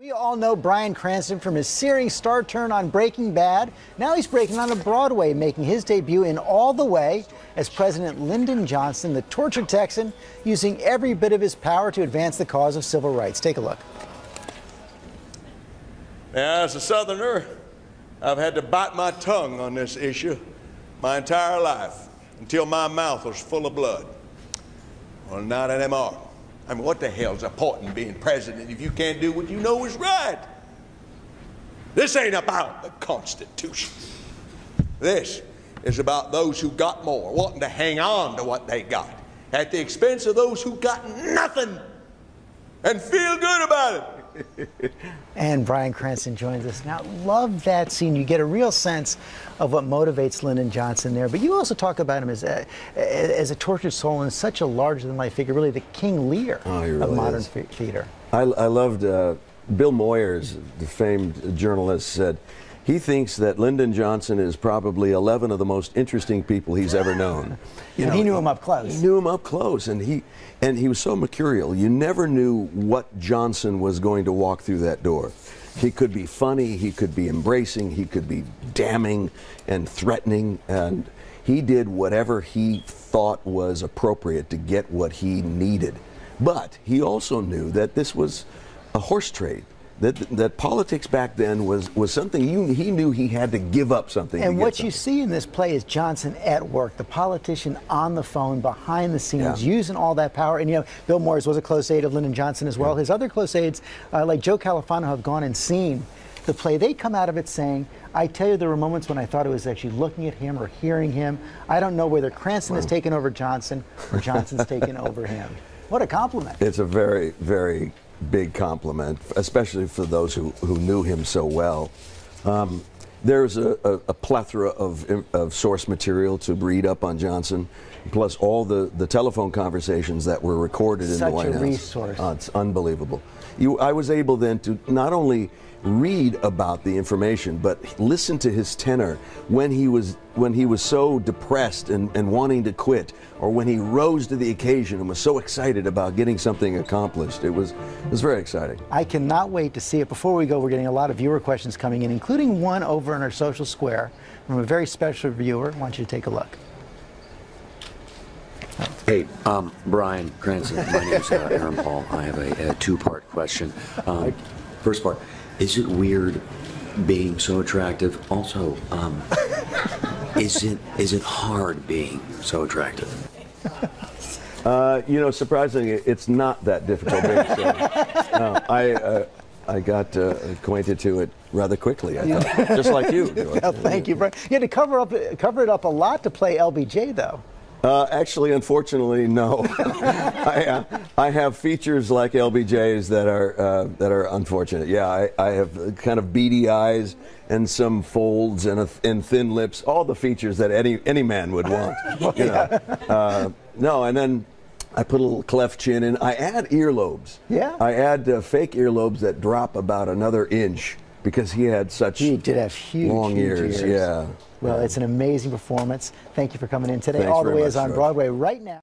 We all know Bryan Cranston from his searing star turn on Breaking Bad. Now he's breaking onto Broadway, making his debut in All the Way as President Lyndon Johnson, the tortured Texan, using every bit of his power to advance the cause of civil rights. Take a look. Now, as a Southerner, I've had to bite my tongue on this issue my entire life until my mouth was full of blood. Well, not anymore. I mean, what the hell's the point in being president if you can't do what you know is right? This ain't about the Constitution. This is about those who got more, wanting to hang on to what they got at the expense of those who got nothing and feel good about it. And Bryan Cranston joins us now. Love that scene. You get a real sense of what motivates Lyndon Johnson there. But you also talk about him as a tortured soul and such a larger-than-life figure, really the King Lear of modern theater. I loved Bill Moyers, the famed journalist, said he thinks that Lyndon Johnson is probably 11 of the most interesting people he's ever known. And he knew him up close. He knew him up close, and he was so mercurial. You never knew what Johnson was going to walk through that door. He could be funny, he could be embracing, he could be damning and threatening, and he did whatever he thought was appropriate to get what he needed. But he also knew that this was a horse trade. That politics back then was something he knew he had to give up something. And what you see in this play is Johnson at work, the politician on the phone, behind the scenes, using all that power. And, you know, Bill Moyers was a close aide of Lyndon Johnson as well. His other close aides, like Joe Califano, have gone and seen the play. They come out of it saying, I tell you, there were moments when I thought I was actually looking at him or hearing him. I don't know whether Cranston has taken over Johnson or Johnson's taken over him. What a compliment. It's a very, very big compliment, especially for those who knew him so well. There's a plethora of source material to read up on Johnson, plus all the telephone conversations that were recorded in the White House. Such a resource. It's unbelievable. I was able then to not only read about the information, but listen to his tenor when he was so depressed and wanting to quit, or when he rose to the occasion and was so excited about getting something accomplished. It was very exciting. I cannot wait to see it. Before we go, we're getting a lot of viewer questions coming in, including one over in our social square from a very special viewer. I want you to take a look. Hey, Bryan Cranston, my name is Aaron Paul. I have a two-part question. First part, is it weird being so attractive? Also, is it hard being so attractive? You know, surprisingly, it's not that difficult. I got acquainted to it rather quickly, I thought, just like you. Well, thank you, Bryan. You had to cover it up a lot to play LBJ, though. Actually, unfortunately, no. I have features like LBJ's that are unfortunate. Yeah, I have kind of beady eyes and some folds and thin lips. All the features that any man would want. You know. No, and then I put a little cleft chin in. I add earlobes. Yeah. I add fake earlobes that drop about another inch because he had such he did have huge, long ears. Yeah. Well, it's an amazing performance. Thank you for coming in today. Thanks All the Way very is on much, Broadway right now.